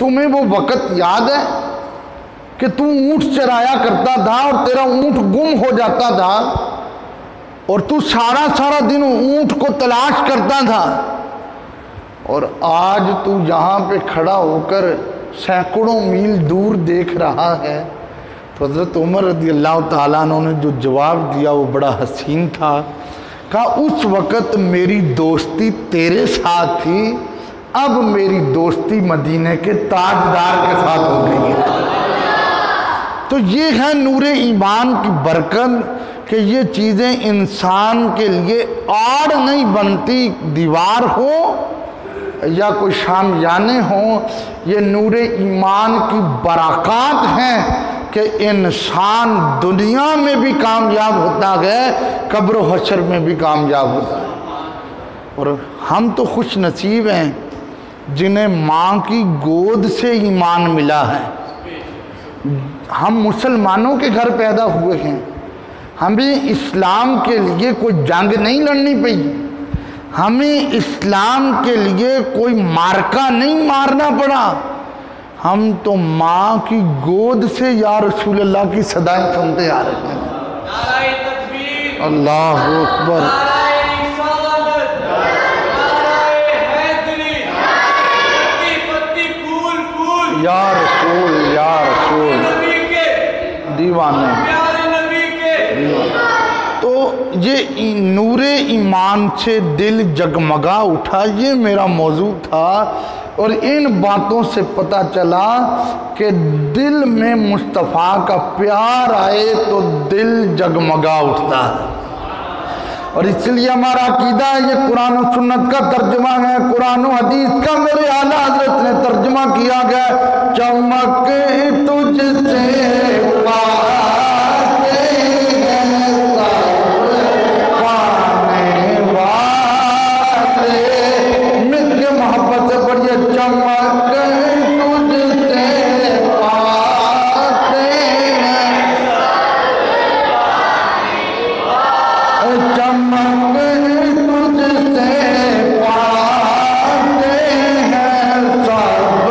تمہیں وہ وقت یاد ہے کہ تو اونٹ چرایا کرتا تھا اور تیرا اونٹ گم ہو جاتا تھا اور تو سارا دن اونٹ کو تلاش کرتا تھا، اور آج تو یہاں پہ کھڑا ہو کر سینکڑوں میل دور دیکھ رہا ہے؟ تو حضرت عمر رضی اللہ تعالیٰ عنہ نے جو جواب دیا وہ بڑا حسین تھا، کہا اس وقت میری دوستی تیرے ساتھ تھی، اب میری دوستی مدینے کے تاجدار کے ساتھ ہو گئی ہے۔ تو یہ ہے نور ایمان کی برکت کہ یہ چیزیں انسان کے لیے آڑ نہیں بنتی، دیوار ہو یا کوئی شامیانے ہوں، یہ نور ایمان کی برکات ہیں کہ انسان دنیا میں بھی کامیاب ہوتا ہے، قبر و حشر میں بھی کامیاب ہوتا ہے۔ اور ہم تو خوش نصیب ہیں جنہیں ماں کی گود سے ایمان ملا ہے۔ ہم مسلمانوں کے گھر پیدا ہوئے ہیں، ہمیں اسلام کے لیے کوئی جنگ نہیں لڑنی پئی، ہمیں اسلام کے لیے کوئی مارکا نہیں مارنا پڑا، ہم تو ماں کی گود سے یا رسول اللہ کی صدائیں سنتے آ رہے ہیں۔ نعرہ تکبیر، اللہ اکبر، نعرہ رسالت، نعرہ حیدری، پتی پتی پھول پھول، یا رسول یا رسول، نبی کے دیوانے پیارے نبی کے۔ تو یہ نور ایمان سے دل جگمگا اٹھا، یہ میرا موضوع تھا، اور ان باتوں سے پتہ چلا کہ دل میں مصطفیٰ کا پیار آئے تو دل جگمگا اٹھتا ہے۔ اور اس لیے ہمارا عقیدہ ہے، یہ قرآن و سنت کا ترجمہ ہے، قرآن و حدیث کا میرے اعلیٰ حضرت نے ترجمہ کیا گیا، چمک تجھ سے پاتے ہیں سب پانے والے، مل کے محبت سے پڑھیے، چمک تجھ سے پاتے ہیں، چمک تجھ سے پاتے ہیں سب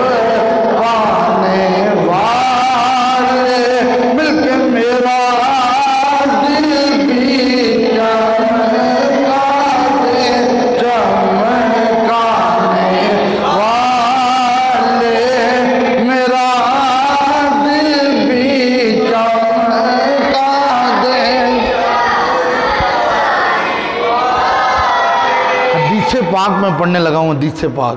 پانے والے، مل کے میرا دل بھی چمکا دے، چمکانے والے، میرا دل بھی چمکا دے۔ حدیث پاک میں پڑھنے لگا ہوں، حدیث پاک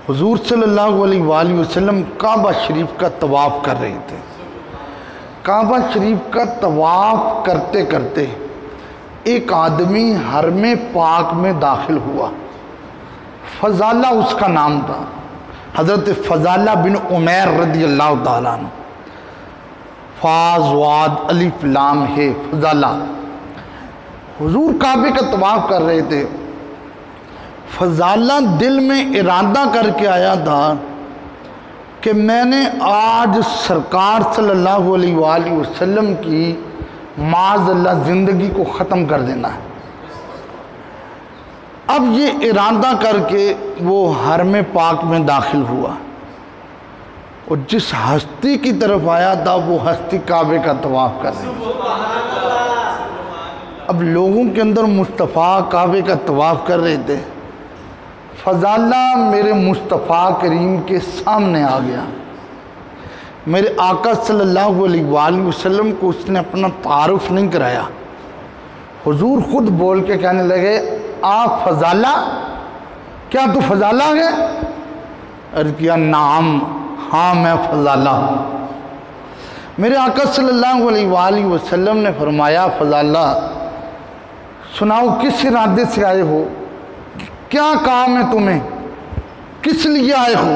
حضور صلی اللہ علیہ وآلہ وسلم کعبہ شریف کا طواف کر رہے تھے۔ کعبہ شریف کا طواف کرتے کرتے ایک آدمی حرم پاک میں داخل ہوا، فضالہ اس کا نام تھا، حضرت فضالہ بن عمیر رضی اللہ تعالیٰ عنہ، فاز واد الف لام ہے فضالہ۔ حضور کعبے کا طواف کر رہے تھے، فضالہ دل میں ارادہ کر کے آیا تھا کہ میں نے آج سرکار صلی اللہ علیہ وآلہ وسلم کی معاذ اللہ زندگی کو ختم کر دینا ہے۔ اب یہ ارادہ کر کے وہ حرم پاک میں داخل ہوا، اور جس ہستی کی طرف آیا تھا وہ ہستی کعبے کا طواف کر رہی تھی۔ اب لوگوں کے اندر مصطفیٰ کعبے کا طواف کر رہے تھے، فضالہ میرے مصطفیٰ کریم کے سامنے آ گیا، میرے آقا صلی اللہ علیہ وآلہ وسلم کو اس نے اپنا تعارف نہیں کرایا۔ حضور خود بول کے کہنے لگے، آپ فضالہ، کیا تو فضالہ ہے؟ عرض کیا، نعم، ہاں میں فضالہ ہوں۔ میرے آقا صلی اللہ علیہ وآلہ وسلم نے فرمایا، فضالہ سناؤ کس ارادے سے آئے ہو، کیا کام ہے تمہیں، کس لیے آئے ہو؟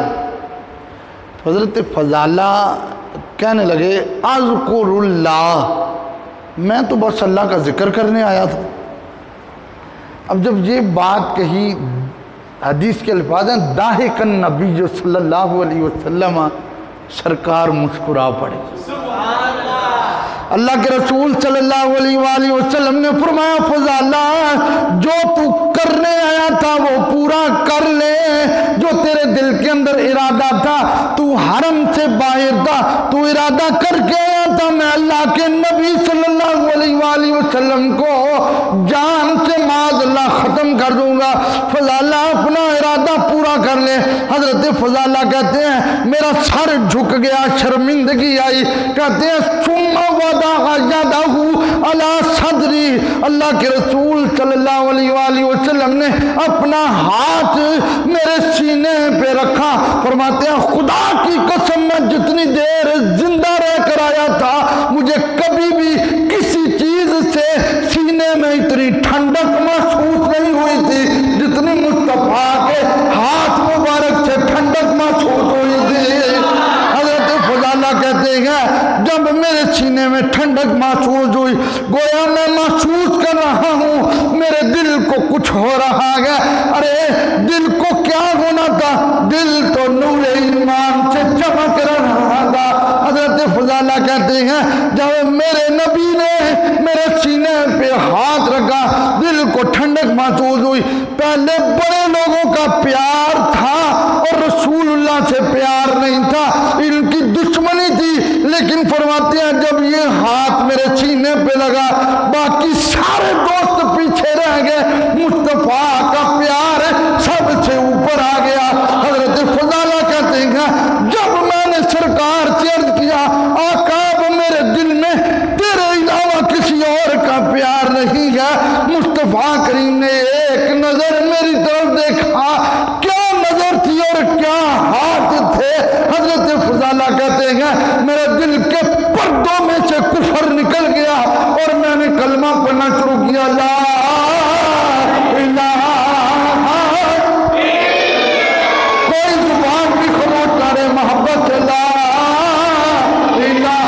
حضرت فضالہ کہنے لگے، اذکر اللہ، میں تو بس اللہ کا ذکر کرنے آیا تھا۔ اب جب یہ بات کہی، حدیث کے الفاظ ہیں، ضاحک النبی صلی اللہ علیہ وسلم، سرکار مسکرا پڑے۔ اللہ کے رسول صلی اللہ علیہ وآلہ وسلم نے فرمایا، فضالہ جو تو کرنے آیا تھا وہ پورا کر لے، جو تیرے دل کے اندر ارادہ تھا، تو حرم سے باہر تھا، تو ارادہ کر کے آیا تھا میں اللہ کے نبی صلی اللہ علیہ وآلہ وسلم کو جان سے معاذ اللہ ختم کر دوں گا۔ فضالہ اپنا ارادہ پورا کر لے۔ حضرت فضالہ کہتے ہیں میرا سر جھک گیا، شرمندگی آئی، کہتے ہیں ثم وضع یدہ علی صدری، اللہ کے رسول صلی اللہ علیہ وآلہ وسلم نے اپنا ہاتھ میرے سینے پہ رکھا۔ فرماتے ہیں خدا کی قسم میں جتنی دیر زندہ رہ کر آیا تھا مجھے کبھی بھی کسی چیز سے سینے میں اتنی ٹھنڈک محسوس نہیں ہوئی تھی جتنی مصطفیٰ کے ہاتھ مبارک سے ٹھنڈک محسوس ہوئی تھی۔ حضرت فضالہ کہتے ہیں جب میرے سینے میں ٹھنڈک محسوس ہوئی گویا میں محسوس کر رہا ہوں میرے دل کو کچھ ہو رہا ہے۔ ارے دل کو کیا ہونا تھا؟ دل تو نور ایمان سے چمک رہا تھا۔ حضرت فضالہ کہتے ہیں جب میرے نبی نے میرے سینے پہ ہاتھ رکھا دل کو ٹھنڈک محسوس ہوئی۔ پہلے بڑے لوگوں کا پیار تھا اور رسول اللہ سے پیار نہیں تھا، ان کی دشمنی تھی، لیکن فرماتے ہیں جب یہ ہاتھ میرے سینے پہ لگا باقی سارے دوست پیچھے رہ گئے، مصطفیٰ کا پیار سب سے اوپر آ گیا۔ حضرت فضالہ کہتے ہیں جب میں نے سرکار سے عرض کیا آقا اب میرے دل میں تیرے علاوہ کسی اور کا پیار نہیں ہے، مصطفیٰ کریم نے ایک نظر میری طرف دیکھا، کیا نظر تھی اور کیا ہاتھ تھے۔ حضرت فضالہ کہتے ہیں میرے دل کے پردوں میں سے کفر نکل گیا اور میں نے کلمہ پڑھنا شروع کیا، لا الہ، کوئی زبان بھی خاموش کرے محبت سے، لا الہ،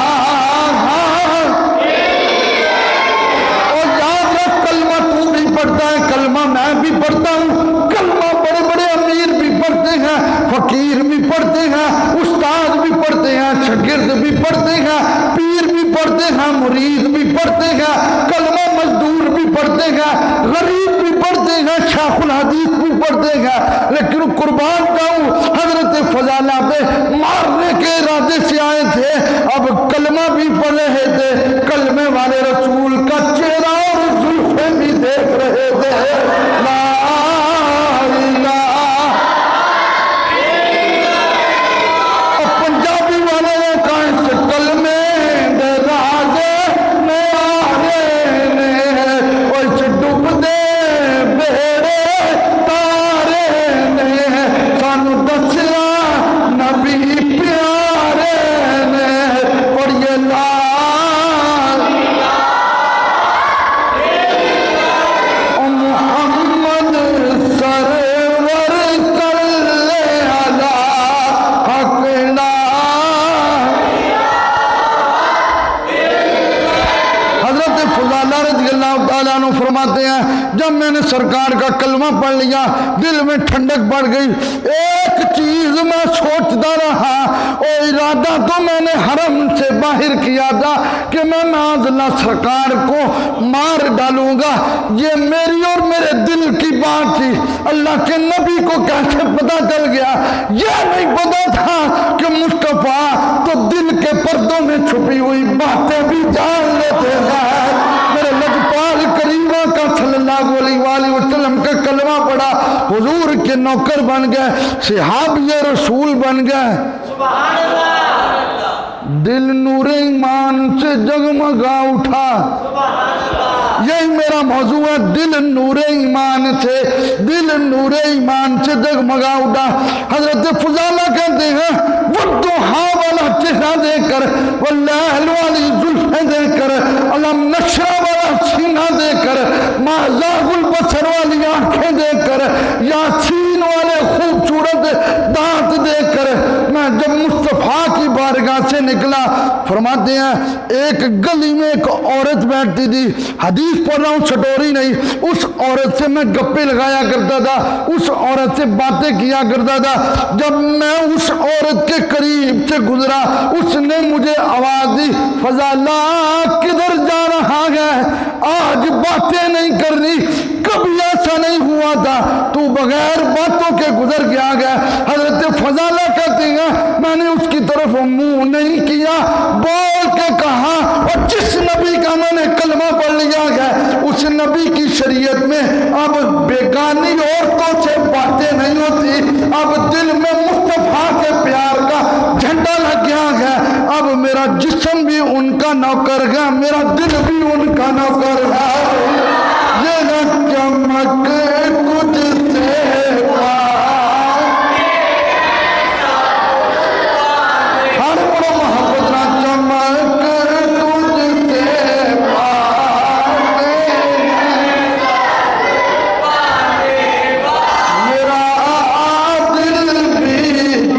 اور یاد رکھ کلمہ تو بھی پڑھتا ہے، کلمہ میں بھی پڑھتا ہوں، کلمہ بڑے بڑے امیر بھی پڑھتے ہیں، فقیر بھی پڑھتے ہیں، استاد بھی پڑھتے ہیں، شاگرد بھی پڑھتے ہیں، پیر بھی پڑھتے ہیں، مرید بھی پڑھتے ہیں، کلمہ مزدور بھی پڑھتے ہیں، غریب بھی پڑھتے ہیں، شیخ الحدیث بھی پڑھتے ہیں، لیکن قربان جاؤں حضرت فضالہ پہ مارنے کے ارادے سے آئے تھے، اب کلمہ بھی پڑھ رہے تھے، کلمے والے رسول کا چہرہ اور زلفیں بھی دیکھ رہے تھے، لا الہ۔ اب پنجابی والے نے کہا اس کلمے دے راجے نیارے نے اس ڈوب دے بیڑے تارے نے سانو دسیا نبی پیارے نے، پڑھیے لا محمد سرور صلی علی حقنا۔ حضرت فضالہ رضی اللہ تعالیٰ عنہ فرماتے ہیں جب میں نے سرکار کا کلمہ پڑھ لیا دل میں ٹھنڈک بڑھ گئی، ایک چیز میں سوچتا رہا، اور ارادہ تو میں نے حرم سے باہر کیا تھا کہ میں معاذ اللہ سرکار کو مار ڈالوں گا، یہ میری اور میرے دل کی بات تھی، اللہ کے نبی کو کیسے پتا چل گیا؟ یہ نہیں پتا تھا کہ مصطفیٰ تو دل کے پردوں میں چھپی ہوئی باتیں بھی جان لیتے ہیں۔ میرے لجپال کریمہ کا صلی اللہ علیہ وآلہ وسلم کا کلمہ پڑھا، حضور کے نوکر بن گئے، صحابی رسول بن گئے، سبحان اللہ، دل نور ایمان سے جگمگا اٹھا۔ یہی میرا موضوع ہے، دل نور ایمان سے، دل نور ایمان سے جگمگا اٹھا۔ حضرت فضالہ کہتے ہیں والضحیٰ والا چہرہ دیکھ کر، واللیل والی زلفیں دیکھ کر، علم نشرہ والا سینہ دیکھ کر، ما زاغ البصر والی آنکھیں دیکھ کر، یاسین والے خوبصورت دانت دیکھ کر، میں جب مصطفیٰ کی بارگاہ سے نکلا، فرماتے ہیں ایک گلی میں ایک عورت بیٹھتی تھی، حدیث پڑھ رہا ہوں چھٹوری نہیں، اس عورت سے میں گپے لگایا کرتا تھا، اس عورت سے باتیں کیا کرتا تھا۔ جب میں اس عورت کے قریب سے گزرا اس نے مجھے آواز دی، فضالہ کدھر جا رہا ہے؟ آج باتیں نہیں کرنی، کبھی اچھا نہیں ہوا تھا، تو بغیر باتوں کے گزر گیا۔ حضرت فضالہ کہتی ہیں میں نے اس کی طرف منہ نہیں کیا، بول کے کہا، اور جس نبی کا میں نے کلمہ پڑھ لیا ہے اس نبی کی شریعت میں اب بیگانی عورتوں سے باتیں نہیں ہوتی، اب دل میں مصطفیٰ کے پیار کا جھنڈا لگ گیا ہے، اب میرا جسم بھی ان کا نوکر ہے، میرا دل بھی ان کا نوکر ہے۔ یہ نہ چمک تجھ سے ہر بڑا محبت نہ چمک تجھ سے میرا دل بھی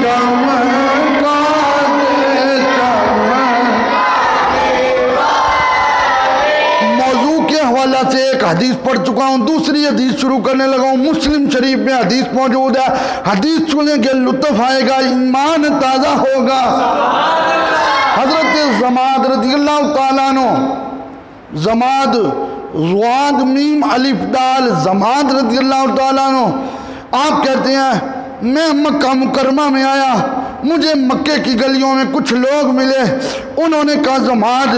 چمکا دے موضوع کے حوالہ سے ایک حدیث پڑھ چکا ہوں، دوسری حدیث شروع کرنے لگا ہوں۔ مسلم شریف میں حدیث موجود ہے، حدیث سنیں گے لطف آئے گا، ایمان تازہ ہوگا۔ حضرت زماد رضی اللہ تعالیٰ عنہ، زماد زواد میم الف دال، زماد رضی اللہ تعالیٰ عنہ، آپ کہتے ہیں میں مکہ مکرمہ میں آیا، مجھے مکے کی گلیوں میں کچھ لوگ ملے، انہوں نے کہا زماد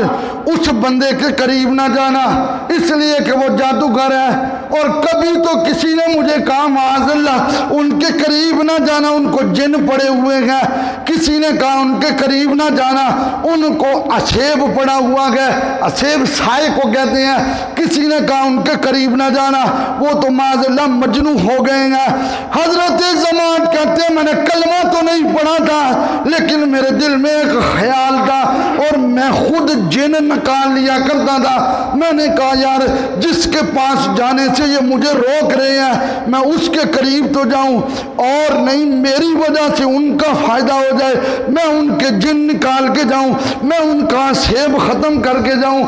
اس بندے کے قریب نہ جانا، اس لیے کہ وہ جادوگر ہے، اور کبھی تو کسی نے مجھے کہا معاذ اللہ ان کے قریب نہ جانا، ان کو جن پڑے ہوئے ہیں، کسی نے کہا ان کے قریب نہ جانا، ان کو اسیب پڑا ہوا ہے، اسیب سائے کو کہتے ہیں، کسی نے کہا ان کے قریب نہ جانا، وہ تو معاذ اللہ مجنون ہو گئے ہیں۔ حضرت زماد کہتے ہیں میں نے کلمہ تو نہیں پڑھا تھا لیکن میرے دل میں ایک خیال تھا اور میں خود جن نکال لیا کرتا تھا، میں نے کہا یار جس کے پاس جانے سے یہ مجھے روک رہے ہیں میں اس کے قریب تو جاؤں، اور نہیں میری وجہ سے ان کا فائدہ ہو جائے، میں ان کے جن نکال کے جاؤں، میں ان کا سیب ختم کر کے جاؤں۔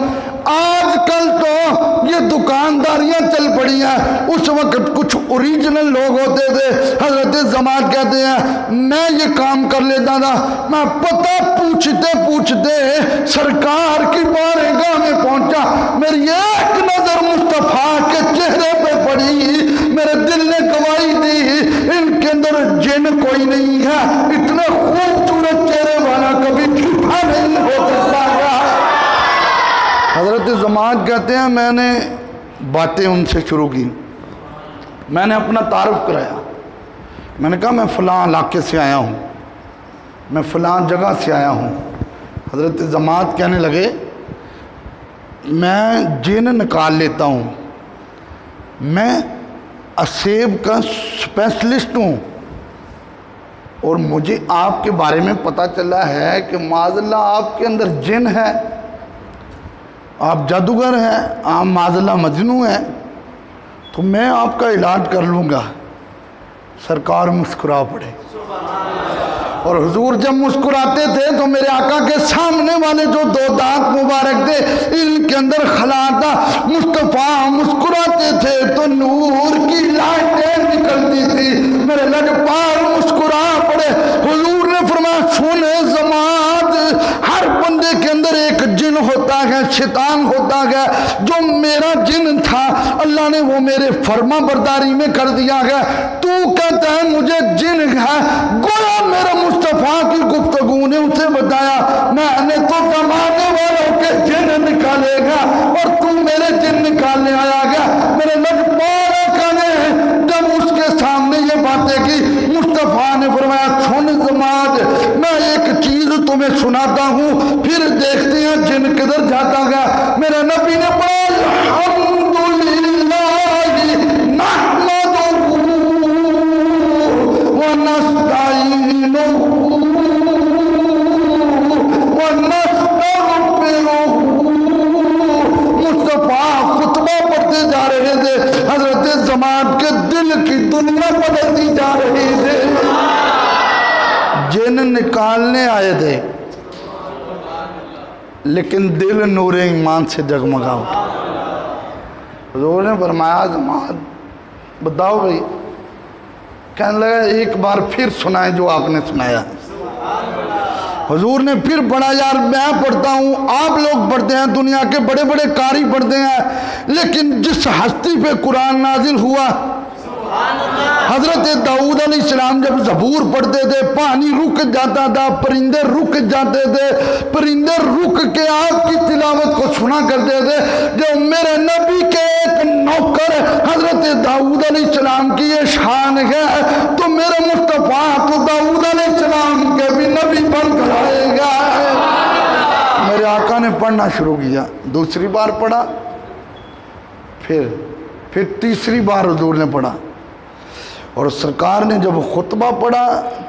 آج کل تو یہ دکانداریاں چل پڑی ہیں، اس وقت کچھ اوریجنل لوگ ہوتے تھے۔ حضرت زماد کہتے ہیں میں یہ کام کر لیتا تھا، میں پتہ پوچھتے پوچھتے سرکار کی بارگاہ میں پہنچا، میری ایک نظر مصطفیٰ کے چہرے پہ پڑی، میرے دل نے گواہی دی ان کے اندر جن کوئی نہیں ہے، اتنے خوبصورت چہرے والا کبھی جھوٹا نہیں ہو سکتا ہے۔ حضرت زماد کہتے ہیں میں نے باتیں ان سے شروع کی، میں نے اپنا تعارف کرایا، میں نے کہا میں فلاں علاقے سے آیا ہوں، میں فلاں جگہ سے آیا ہوں۔ حضرت زماد کہنے لگے میں جن نکال لیتا ہوں، میں اسیب کا اسپیشلسٹ ہوں، اور مجھے آپ کے بارے میں پتہ چلا ہے کہ معاذ اللہ آپ کے اندر جن ہے، آپ جادوگر ہیں، آپ معاذ اللہ مجنون ہیں، تو میں آپ کا علاج کر لوں گا۔ سرکار مسکرا پڑے، اور حضور جب مسکراتے تھے تو میرے آقا کے سامنے والے جو دو دانت مبارک تھے ان کے اندر خلا تھا، مصطفیٰ مسکراتے تھے تو نور کی لائٹیں نکلتی تھی، میرے لجپال مسکرا پڑے۔ حضور نے فرمایا سنے زماد، ہر بندے کے اندر ایک جن ہوتا ہے، شیطان ہوتا ہے، جو میرا جن تھا اللہ نے وہ میرے فرما برداری میں کر دیا ہے، تو کہتا ہے مجھے جن ہے، گویا میرا مصطفیٰ کی گفتگو نے اسے بتایا میں نے تو زمانے والوں کے جن نکالے گا اور تم میرے جن نکالنے آیا گیا۔ میرے لجپال آقا نے جب اس کے سامنے یہ باتیں کی، مصطفیٰ نے فرمایا سن زماد میں ایک چیز تمہیں سناتا ہوں، پھر دیکھتے ہیں جن کدھر جاتا گیا۔ میرے نبی نے پڑھا الحمدللہ نحمدہ ونستعینہ ونستغفرہ۔ مصطفیٰ خطبہ پڑھتے جا رہے تھے، حضرت زماد کے دل کی دنیا بدلتی جا رہی تھی۔ جن نکالنے آئے تھے لیکن دل نور ایمان سے جگمگا ہوا۔ حضور نے فرمایا زماد بتاؤ بھئی، کہنے لگا ایک بار پھر سنائیں جو آپ نے سنایا۔ حضور نے پھر پڑھا، یار میں پڑھتا ہوں، آپ لوگ پڑھتے ہیں، دنیا کے بڑے بڑے قاری پڑھتے ہیں، لیکن جس ہستی پہ قرآن نازل ہوا، حضرت داؤد علیہ السلام جب زبور پڑھتے تھے پانی رک جاتا تھا، پرندے رک جاتے تھے، پرندے رک کے آپ کی تلاوت کو سنا کرتے تھے۔ جو میرے نبی کے ایک نوکر حضرت داؤد علیہ السلام کی یہ شان ہے، تو میرے مصطفیٰ تو داؤد علیہ السلام کے بھی نبی بن کر آئے گا۔ میرے آقا نے پڑھنا شروع کیا، دوسری بار پڑھا، پھر تیسری بار حضور نے پڑھا، اور سرکار نے جب خطبہ پڑھا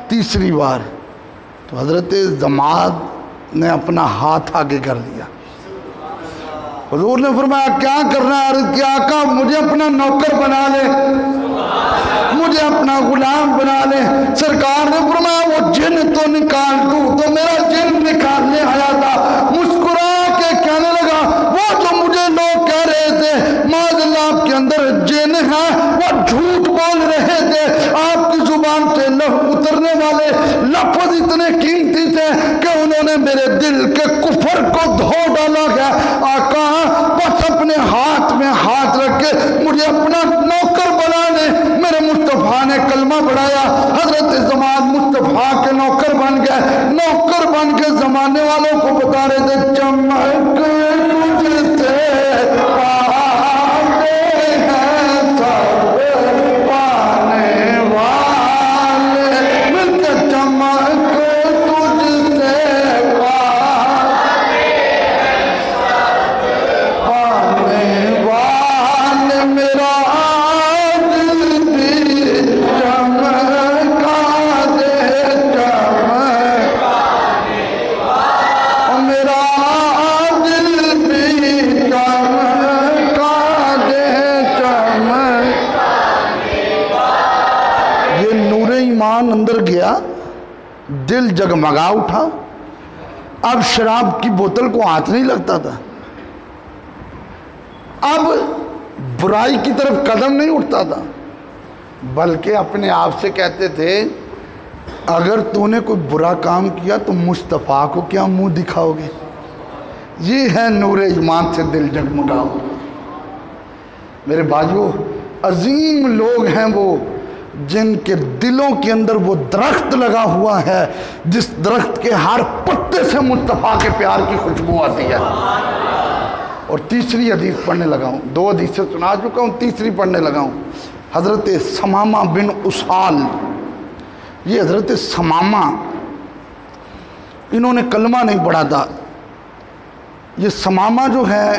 تیسری بار تو حضرت ضماد نے اپنا ہاتھ آگے کر دیا۔ حضور نے فرمایا کیا کرنا ہے؟ عرض کیا آقا مجھے اپنا نوکر بنا لے، مجھے اپنا غلام بنا لے۔ سرکار نے فرمایا وہ جن تو نکال دوں، تو میرا جن نکالنے آیا تھا، مسکرا کے کہنے لگا وہ جو مجھے لوگ کہہ رہے تھے معاذ اللہ آپ کے اندر جن ہے، وہ جھوٹ بول رہے تھے، آپ کی زبان سے اترنے والے لفظ اتنے قیمتی تھے کہ انہوں نے میرے دل کے کفر کو دھو ڈالا گیا۔ آقا بس اپنے ہاتھ میں ہاتھ رکھ کے مجھے اپنا نوکر بنا لے۔ میرے مصطفیٰ نے کلمہ پڑھایا، حضرت ضماد مصطفیٰ کے نوکر بن گئے۔ نوکر بن کے زمانے والوں کو بتا رہے تھے چمک تجھ سے پاتے ہیں سب پانے والے، مل کے چمک تجھ سے پاتے ہیں سب پانے والے، میرا دل بھی چمکا دے چمک، میرا دل بھی چمکا دے چمک۔ یہ نور ایمان اندر گیا، دل جگمگا اٹھا، اب شراب کی بوتل کو ہاتھ نہیں لگتا تھا، اب برائی کی طرف قدم نہیں اٹھتا تھا، بلکہ اپنے آپ سے کہتے تھے اگر تو نے کوئی برا کام کیا تو مصطفیٰ کو کیا منہ دکھاؤ گے؟ یہ ہے نور ایمان سے دل جگمگاؤ۔ میرے بھائیو، عظیم لوگ ہیں وہ جن کے دلوں کے اندر وہ درخت لگا ہوا ہے جس درخت کے ہر پتے سے مصطفیٰ کے پیار کی خوشبو آتی ہے۔ اور تیسری حدیث پڑھنے لگا ہوں، دو حدیثیں سنا چکا ہوں، تیسری پڑھنے لگا ہوں۔ حضرت ثمامہ بن اسال، یہ حضرت ثمامہ انہوں نے کلمہ نہیں پڑھا تھا۔ یہ ثمامہ جو ہے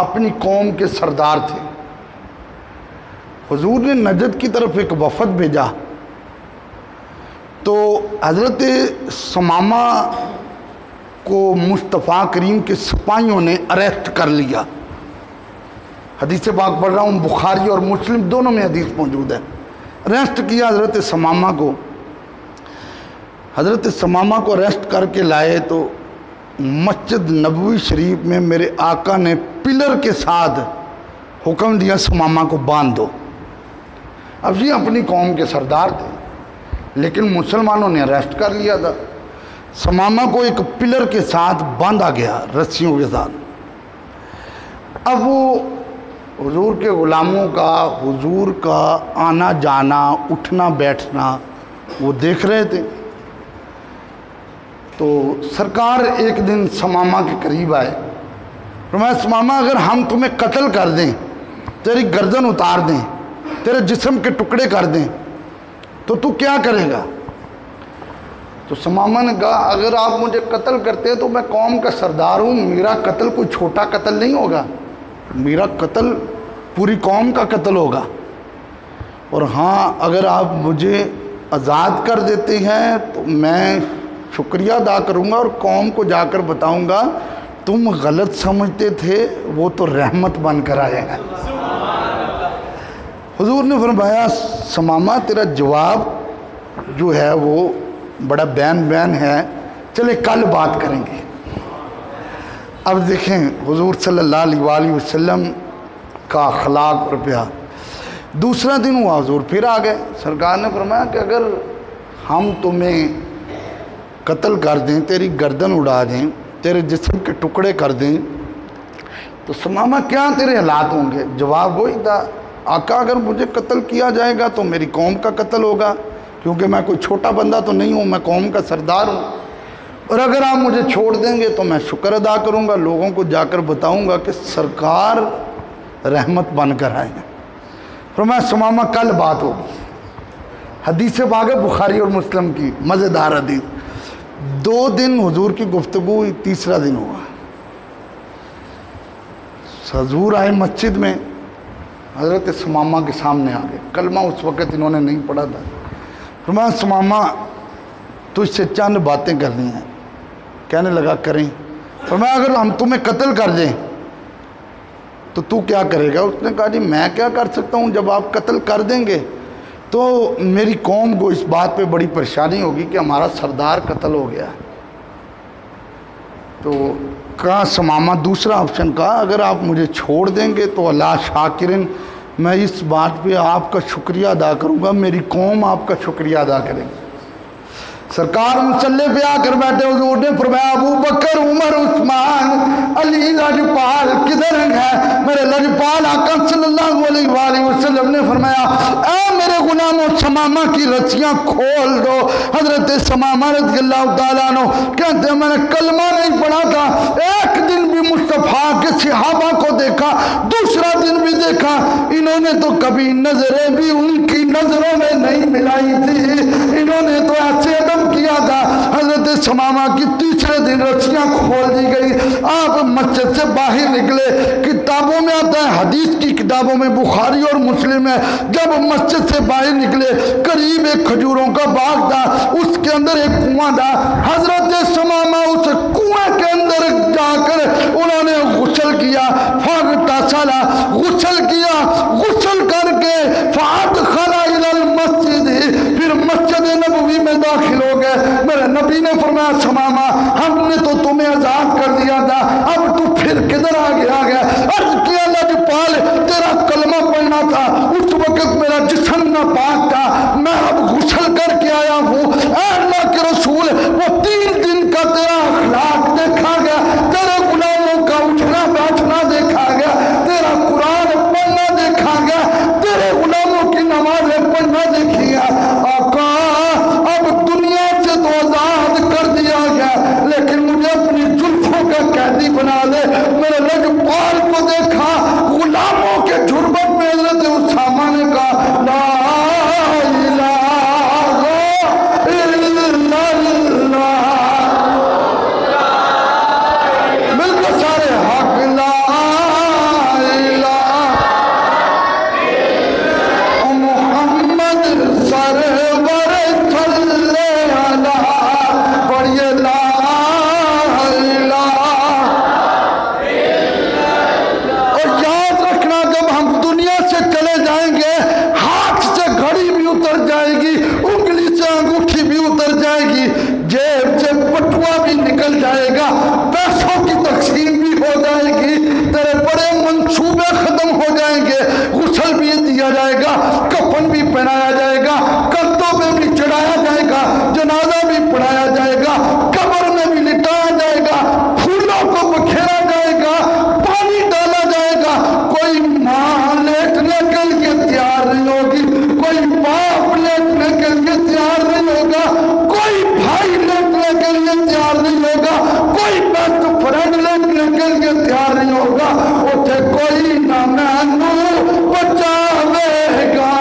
اپنی قوم کے سردار تھے۔ حضور نے نجد کی طرف ایک وفد بھیجا تو حضرت ثمامہ کو مصطفیٰ کریم کے سپاہیوں نے اریسٹ کر لیا۔ حدیث پاک پڑھ رہا ہوں، بخاری اور مسلم دونوں میں حدیث موجود ہے۔ اریسٹ کیا حضرت ثمامہ کو، حضرت ثمامہ کو اریسٹ کر کے لائے تو مسجد نبوی شریف میں میرے آقا نے پلر کے ساتھ حکم دیا ثمامہ کو باندھ دو۔ اب یہ اپنی قوم کے سردار تھے لیکن مسلمانوں نے اریسٹ کر لیا تھا۔ ثمامہ کو ایک پلر کے ساتھ باندھا گیا رسیوں کے ساتھ۔ اب وہ حضور کے غلاموں کا، حضور کا آنا جانا، اٹھنا بیٹھنا وہ دیکھ رہے تھے۔ تو سرکار ایک دن ثمامہ کے قریب آئے، فرمایا ثمامہ اگر ہم تمہیں قتل کر دیں، تیری گردن اتار دیں، تیرے جسم کے ٹکڑے کر دیں تو کیا کرے گا؟ تو ثمامہ نے کہا اگر آپ مجھے قتل کرتے ہیں تو میں قوم کا سردار ہوں، میرا قتل کوئی چھوٹا قتل نہیں ہوگا، میرا قتل پوری قوم کا قتل ہوگا، اور ہاں اگر آپ مجھے آزاد کر دیتے ہیں تو میں شکریہ ادا کروں گا اور قوم کو جا کر بتاؤں گا تم غلط سمجھتے تھے، وہ تو رحمت بن کر آئے ہیں۔ حضور نے فرمایا ثمامہ تیرا جواب جو ہے وہ بڑا بین ہے، چلے کل بات کریں گے۔ اب دیکھیں حضور صلی اللہ علیہ وآلہ وسلم کا اخلاق اور پیار۔ دوسرا دن ہوا حضور پھر آ گئے، سرکار نے فرمایا کہ اگر ہم تمہیں قتل کر دیں، تیری گردن اڑا دیں، تیرے جسم کے ٹکڑے کر دیں تو سمامہ کیا تیرے حالات ہوں گے؟ جواب وہی تھا، آقا اگر مجھے قتل کیا جائے گا تو میری قوم کا قتل ہوگا، کیونکہ میں کوئی چھوٹا بندہ تو نہیں ہوں، میں قوم کا سردار ہوں، اور اگر آپ مجھے چھوڑ دیں گے تو میں شکر ادا کروں گا، لوگوں کو جا کر بتاؤں گا کہ سرکار رحمت بن کر آئے ہیں۔ فرمایا سمامہ کل بات ہوگی۔ حدیث پاک ہے بخاری اور مسلم کی، مزیدار حدیث۔ 2 دن حضور کی گفتگو ہوئی، تیسرا دن ہوا، حضور آئے مسجد میں، حضرت سمامہ کے سامنے آ گئے، کلمہ اس وقت انہوں نے نہیں پڑھا تھا۔ فرمایا سمامہ تجھ سے چند باتیں کرنی ہیں۔ کہنے لگا کریں۔ فرمایا اگر ہم تمہیں قتل کر دیں تو تو کیا کرے گا؟ اس نے کہا جی میں کیا کر سکتا ہوں، جب آپ قتل کر دیں گے تو میری قوم کو اس بات پہ بڑی پریشانی ہوگی کہ ہمارا سردار قتل ہو گیا۔ تو کہا سمامہ دوسرا آپشن کہا اگر آپ مجھے چھوڑ دیں گے تو اللہ شاکرن، میں اس بات پہ آپ کا شکریہ ادا کروں گا، میری قوم آپ کا شکریہ ادا کرے گی۔ سرکار مسلح پہ آ کر بیٹھے، حضور نے فرمایا ابو بکر، عمر، عثمان، علی، لجپال کدھر ہیں؟ میرے لجپال آقا صلی اللہ علیہ وآلہ وسلم نے فرمایا اے میرے غلاموں سمامہ کی رسیاں کھول دو۔ حضرت سمامہ رضی اللہ تعالیٰ عنہ کہتے ہیں میں نے کلمہ نہیں پڑھا تھا، ایک دن بھی مصطفیٰ کے صحابہ کو دیکھا، دوسرا دن بھی دیکھا، انہوں نے تو کبھی نظریں بھی ان کی نظروں میں نہیں ملائی تھی، انہوں نے تو ایسے ادب کیا تھا۔ حضرت سمامہ کی تیسرے دن رسیاں کھول دی گئی، آپ مسجد سے باہر نکلے۔ کتابوں میں آتا ہے، حدیث کی کتابوں میں بخاری اور مسلم ہے، جب مسجد سے باہر نکلے قریب ایک کھجوروں کا باغ تھا، اس کے اندر ایک کنواں تھا۔ حضرت سمامہ اس کنویں کے اندر جا کر انہوں نے غسل کیا، فاغتسل، غسل کیا، غسل کر کے فادخل الی المسجد، پھر مسجد نبوی میں داخل ہو گئے۔ میرے نبی نے فرمایا سمامہ ہم نے تو تمہیں آزاد کر دیا تھا، اب تو پھر کدھر آ گیا؟ عرض کیا لجپال تیرا کلمہ پڑھنا تھا، اس وقت میرا جسم ناپاک تھا، میں اب غسل کر کے آیا ہوں۔ اے اللہ کے رسول وہ 3 دن کا تیرا اخلاق دیکھا گیا، تیرے غلاموں کا اٹھنا بیٹھنا دیکھا گیا، تیرا قرآن پڑھنا دیکھا گیا، تیرے غلاموں کی نمازیں پڑھنا دیکھی گیا۔ آقا اب دنیا سے تو آزاد کر دیا گیا، لیکن مجھے اپنی زلفوں کا قیدی بنا دے۔ میرے لجپال کو دیکھا، غلاموں کے جھربٹ میں حضرت اسامہ نے کہا لا الہ الا اللہ، مل کے سارے حق لا الہ محمد سرور صلی علیہ، پڑھیے لا الہ۔ اور یاد رکھنا جب ہم دنیا سے چلے جائیں گے، ہاتھ سے گھڑی بھی اتر جائے گی، انگلی سے انگوٹھی بھی اتر جائے گی، جیب سے بٹوا بھی نکل جائے گا، پیسوں کی تقسیم بھی ہو جائے گی، تیرے بڑے منصوبے ختم ہو جائیں گے، غسل بھی دیا جائے گا، کفن بھی پہنایا جائے گا، کندھوں پہ بھی چڑھایا جائے گا، جنازہ بھی پڑھایا جائے گا، قبر میں بھی لٹایا جائے گا، پھولوں کو بکھیرا جائے گا، پانی ڈالا جائے گا۔ کوئی ماں لیٹنے کے لیے تیار نہیں ہوگی، کوئی باپ لیٹنے کے لیے تیار نہیں ہوگا، کوئی بھائی لیٹنے کے لیے تیار نہیں ہوگا، کوئی بیسٹ فرینڈ لیٹنے کے لیے تیار نہیں ہوگا، اتھے کوئی نہ مینو بچاوے گا،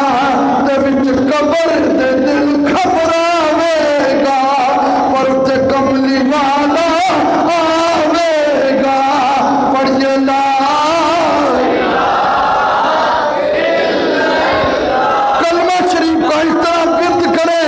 تے وچ قبر دے دل گھبراوے گا، پر اتھے کملی والا آوے گا، پڑھیے لا کلمہ شریف کا اس طرح ورد کرے،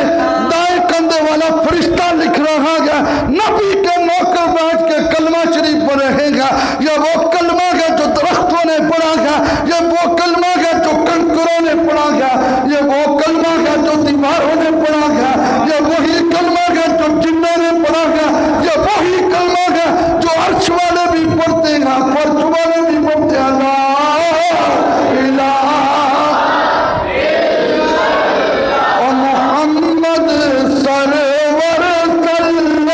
دائیں کندھے والا فرشتہ لکھ رہا گیا، نبی کے نوکر بیٹھ کے کلمہ شریف پڑھ رہے گا، یہ وہ کلمہ ہے جو درختوں نے پڑھا گیا، یہ وہ کلمہ ہے جو کنکروں نے پڑھا گیا، یہ وہ کلمہ ہے جو دیواروں نے پڑھا گیا، یہ وہی کلمہ ہے جو جنوں نے پڑھا گیا، یہ وہی کلمہ ہے جو عرش والے بھی پڑھتے ہیں، فرش والے بھی پڑھتے ہیں، لا الہ محمد سرور صلی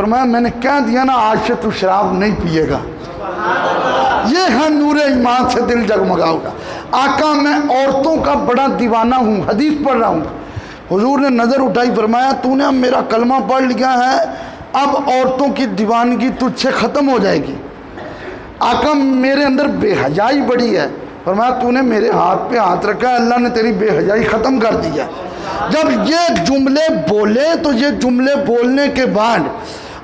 فرمایا میں نے کہہ دیا نا آج سے تو شراب نہیں پیے گا۔ یہ ہے نور ایمان سے دل جگمگا اٹھا۔ آقا میں عورتوں کا بڑا دیوانہ ہوں، حدیث پڑھ رہا ہوں۔ حضور نے نظر اٹھائی، فرمایا تو نے اب میرا کلمہ پڑھ لیا ہے، اب عورتوں کی دیوانگی تجھ سے ختم ہو جائے گی۔ آقا میرے اندر بے حیائی بڑی ہے، فرمایا تو نے میرے ہاتھ پہ ہاتھ رکھا ہے، اللہ نے تیری بے حیائی ختم کر دیا۔ جب یہ جملے بولے تو یہ جملے بولنے کے بعد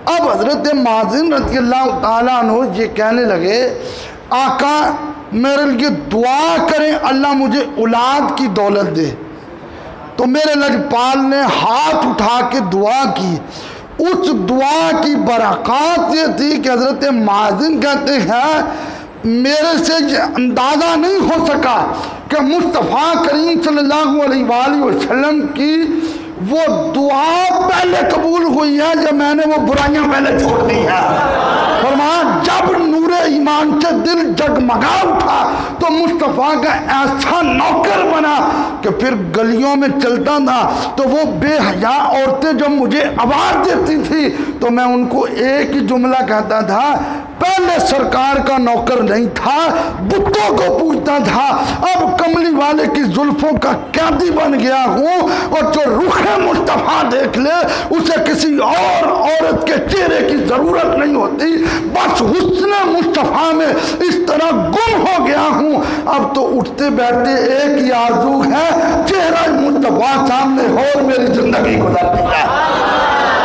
اب حضرت مازن رضی اللہ تعالیٰ عنہ یہ کہنے لگے آقا میرے لیے دعا کریں اللہ مجھے اولاد کی دولت دے۔ تو میرے لجپال نے ہاتھ اٹھا کے دعا کی۔ اس دعا کی برکات یہ تھی کہ حضرت مازن کہتے ہیں میرے سے یہ اندازہ نہیں ہو سکا کہ مصطفیٰ کریم صلی اللہ علیہ وآلہ وسلم کی وہ دعا پہلے قبول ہوئی ہے یا میں نے وہ برائیاں پہلے چھوڑ دی ہیں۔ فرمایا جب نور ایمان سے دل جگمگا اٹھا تو مصطفیٰ کا ایسا نوکر بنا کہ پھر گلیوں میں چلتا تھا تو وہ بے حیا عورتیں جب مجھے آواز دیتی تھی تو میں ان کو ایک ہی جملہ کہتا تھا، پہلے سرکار کا نوکر نہیں تھا، بتوں کو پوچھتا تھا، اب کملی والے کی زلفوں کا قیدی بن گیا ہوں، اور جو رخ مصطفیٰ دیکھ لے اسے کسی اور عورت کے چہرے کی ضرورت نہیں ہوتی، بس حسن مصطفیٰ میں اس طرح گم ہو گیا ہوں، اب تو اٹھتے بیٹھتے ایک ہی آرزو ہے چہرہ مصطفیٰ سامنے ہو اور میری زندگی گزرتی ہے۔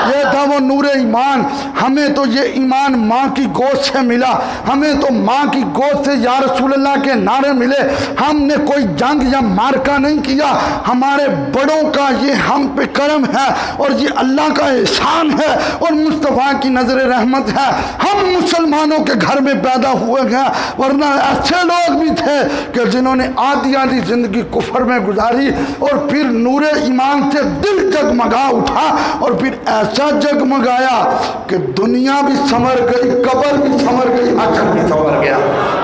یہ تھا وہ نور ایمان۔ ہمیں تو یہ ایمان ماں کی گود سے ملا، ہمیں تو ماں کی گود سے یا رسول اللہ کے نعرے ملے۔ ہم نے کوئی جنگ یا مارکا نہیں کیا، ہمارے بڑوں کا یہ ہم پہ کرم ہے اور یہ اللہ کا احسان ہے اور مصطفیٰ کی نظر رحمت ہے۔ ہم مسلمانوں کے گھر میں پیدا ہوئے ہیں، ورنہ ایسے لوگ بھی تھے کہ جنہوں نے آدھی آدھی زندگی کفر میں گزاری اور پھر نور ایمان سے دل جگمگا اٹھا اور پھر ایسا جگمگایا کہ دنیا بھی سنور گئی، قبر بھی سنور گئی، حشر بھی سنور گیا۔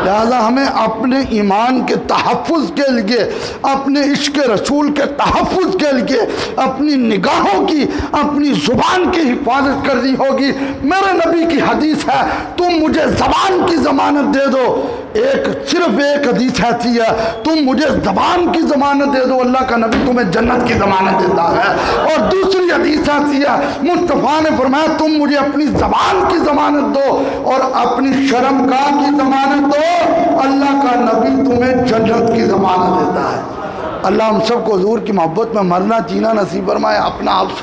لہذا ہمیں اپنے ایمان کے تحفظ کے لیے، اپنے عشق رسول کے تحفظ کے لیے اپنی نگاہوں کی، اپنی زبان کی حفاظت کرنی ہوگی۔ میرے نبی کی حدیث ہے تم مجھے زبان کی ضمانت دے دو، صرف ایک حدیث ایسی ہے تم مجھے زبان کی ضمانت دے دو اللہ کا نبی تمہیں جنت کی ضمانت دیتا ہے، اور دوسری حدیث ایسی ہے مصطفیٰ نے فرمایا تم مجھے اپنی زبان کی ضمانت دو اور اپنی شرمگاہ کی ضمانت دو، اللہ کا نبی تمہیں جنت کی ضمانت دیتا ہے۔ اللہ ہم سب کو حضور کی محبت میں مرنا جینا نصیب فرمائے۔ اپنا آپ